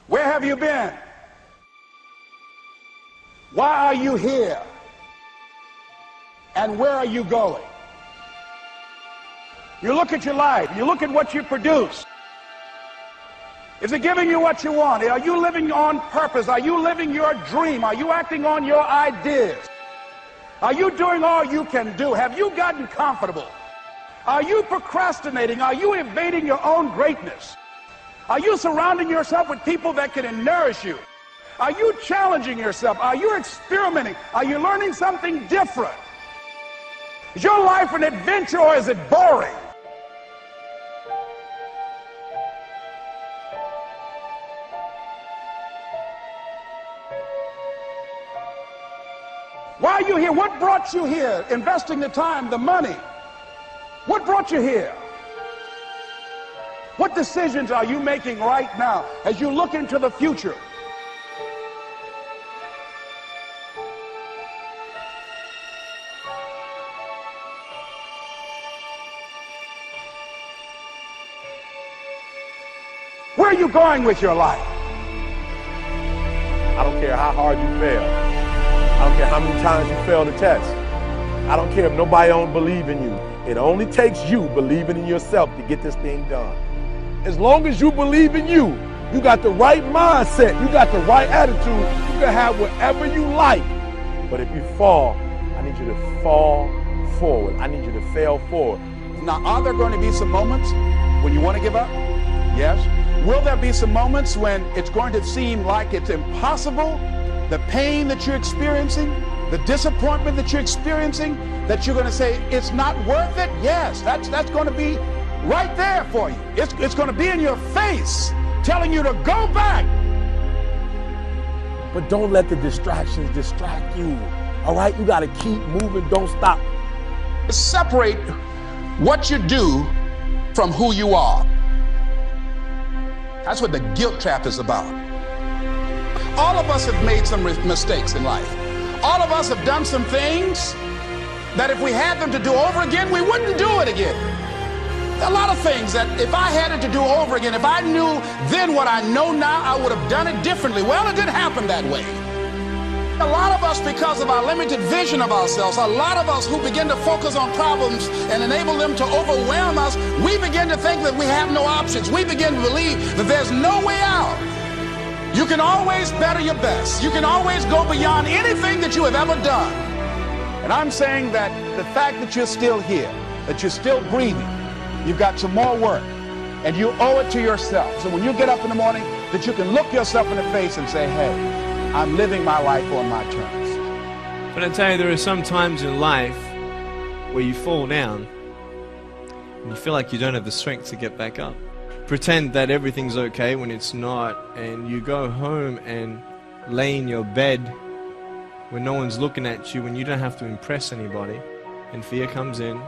Where have you been? Why are you here? And where are you going? You look at your life, you look at what you produce. Is it giving you what you want? Are you living on purpose? Are you living your dream? Are you acting on your ideas? Are you doing all you can do? Have you gotten comfortable? Are you procrastinating? Are you evading your own greatness? Are you surrounding yourself with people that can nourish you? Are you challenging yourself? Are you experimenting? Are you learning something different? Is your life an adventure or is it boring? Why are you here? What brought you here? Investing the time, the money. What brought you here? What decisions are you making right now as you look into the future? Where are you going with your life? I don't care how hard you fail. I don't care how many times you fail the test. I don't care if nobody don't believe in you. It only takes you believing in yourself to get this thing done. As long as you believe in you, you got the right mindset, you got the right attitude, you can have whatever you like. But if you fall, I need you to fall forward. I need you to fail forward. Now, are there going to be some moments when you want to give up? Yes. Will there be some moments when it's going to seem like it's impossible? The pain that you're experiencing, the disappointment that you're experiencing, that you're going to say, it's not worth it? Yes, that's going to be right there for you. It's going to be in your face, telling you to go back. But don't let the distractions distract you. All right? You got to keep moving. Don't stop. Separate what you do from who you are. That's what the guilt trap is about. All of us have made some mistakes in life. All of us have done some things that if we had them to do over again, we wouldn't do it again. There are a lot of things that if I had it to do over again, if I knew then what I know now, I would have done it differently. Well, it didn't happen that way. A lot of us, because of our limited vision of ourselves, a lot of us who begin to focus on problems and enable them to overwhelm us, we begin to think that we have no options. We begin to believe that there's no way out. You can always better your best. You can always go beyond anything that you have ever done. And I'm saying that the fact that you're still here, that you're still breathing, you've got some more work, and you owe it to yourself. So when you get up in the morning, that you can look yourself in the face and say, hey, I'm living my life on my terms. But I tell you, there are some times in life where you fall down and you feel like you don't have the strength to get back up. Pretend that everything's okay when it's not, and you go home and lay in your bed when no one's looking at you, when you don't have to impress anybody, and fear comes in.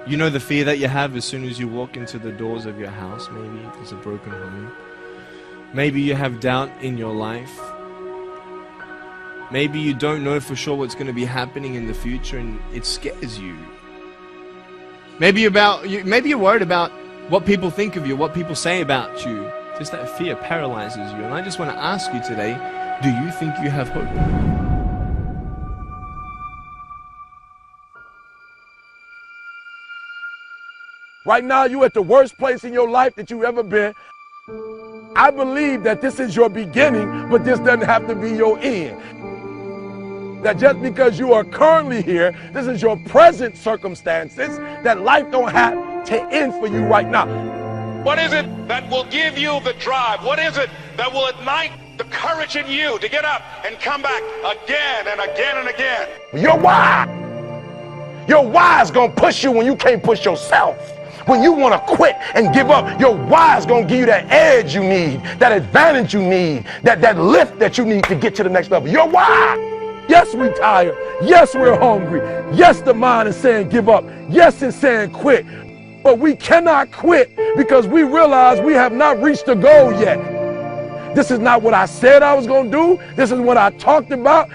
You know the fear that you have as soon as you walk into the doors of your house. Maybe there's a broken home. Maybe you have doubt in your life. Maybe you don't know for sure what's going to be happening in the future and it scares you. Maybe you're worried about what people think of you, what people say about you. Just that fear paralyzes you. And I just want to ask you today, do you think you have hope? Right now, you're at the worst place in your life that you've ever been. I believe that this is your beginning, but this doesn't have to be your end. That just because you are currently here, this is your present circumstances, that life don't have to end for you right now. What is it that will give you the drive? What is it that will ignite the courage in you to get up and come back again and again and again? Your why. Your why is going to push you when you can't push yourself. When you want to quit and give up, your why is going to give you that edge you need, that advantage you need, that lift that you need to get to the next level. Your why. Yes, we're tired. Yes, we're hungry. Yes, the mind is saying give up. Yes, it's saying quit. But we cannot quit because we realize we have not reached the goal yet. This is not what I said I was going to do. This is what I talked about.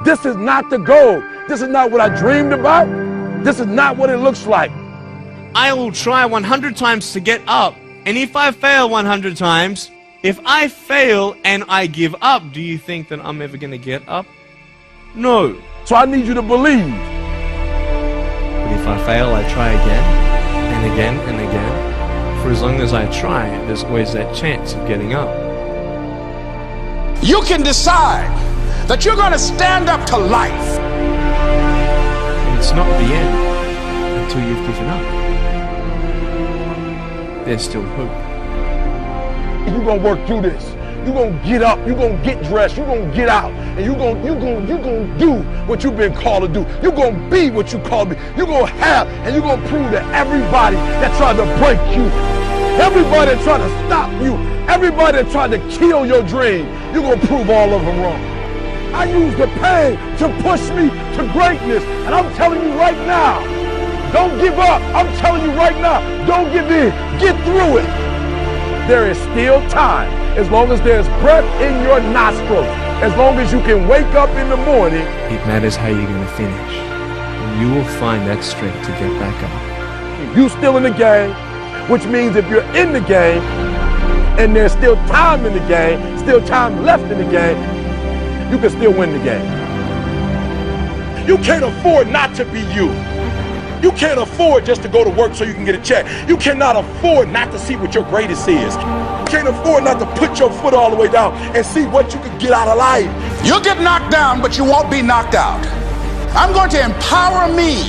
This is not the goal. This is not what I dreamed about. This is not what it looks like. I will try 100 times to get up. And if I fail 100 times, If I fail and I give up, do you think that I'm ever going to get up? No. So I need you to believe. But if I fail, I try again and again and again. For as long as I try, there's always that chance of getting up. You can decide that you're going to stand up to life. And it's not the end until you've given up. There's still hope. You're going to work through this. You're going to get up. You're going to get dressed. You're going to get out. And you're going to do what you've been called to do. You're going to be what you called to be. You're going to have, and you're going to prove to everybody that tried to break you, everybody that tried to stop you, everybody that tried to kill your dream, you're going to prove all of them wrong. I use the pain to push me to greatness. And I'm telling you right now, don't give up. I'm telling you right now, don't give in. Get through it. There is still time. As long as there's breath in your nostrils, as long as you can wake up in the morning. It matters how you're going to finish. And you will find that strength to get back up. You still in the game, which means if you're in the game and there's still time in the game, still time left in the game, you can still win the game. You can't afford not to be you. You can't afford just to go to work so you can get a check. You cannot afford not to see what your greatest is. You can't afford not to put your foot all the way down and see what you can get out of life. You'll get knocked down, but you won't be knocked out. I'm going to empower me.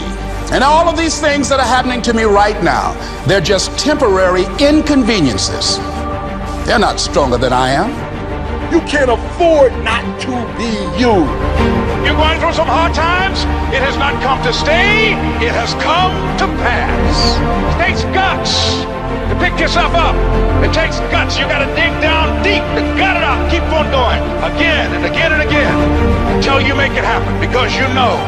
And all of these things that are happening to me right now, they're just temporary inconveniences. They're not stronger than I am. You can't afford not to be you. You're going through some hard times? It has not come to stay, it has come to pass. It takes guts to pick yourself up. It takes guts. You gotta dig down deep to gut it out. Keep on going again and again and again until you make it happen, because you know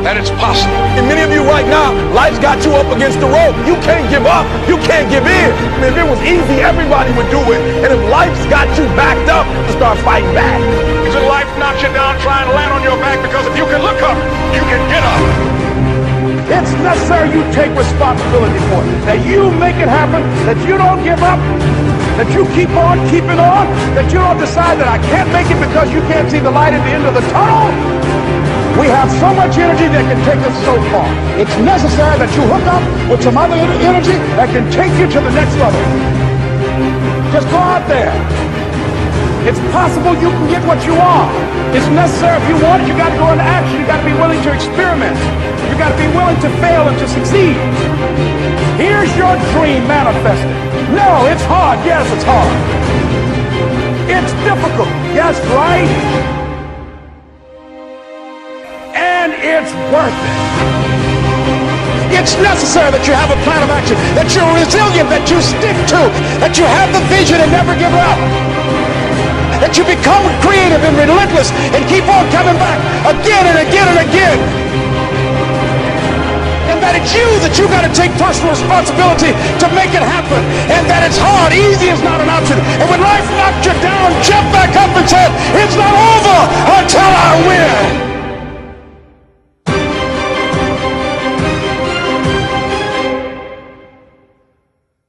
that it's possible. And many of you right now, life's got you up against the rope. You can't give up. You can't give in. I mean, if it was easy, everybody would do it. And if life's got you backed up, you start fighting back. Because life knocks you down trying to land on your back, because if you can look up, you can get up. It's necessary you take responsibility for it. That you make it happen, that you don't give up, that you keep on keeping on, that you don't decide that I can't make it because you can't see the light at the end of the tunnel. We have so much energy that can take us so far. It's necessary that you hook up with some other energy that can take you to the next level. Just go out there. It's possible you can get what you want. It's necessary. If you want it, you got to go into action. You got to be willing to experiment. You got to be willing to fail and to succeed. Here's your dream manifested. No, it's hard. Yes, it's hard. It's difficult. Yes, right? And it's worth it. It's necessary that you have a plan of action, that you're resilient, that you stick to, that you have the vision and never give up, that you become creative and relentless and keep on coming back again and again and again. And that it's you that you got to take personal responsibility to make it happen. And that it's hard. Easy is not an option. And when life knocks you down, jump back up and say, it's not over until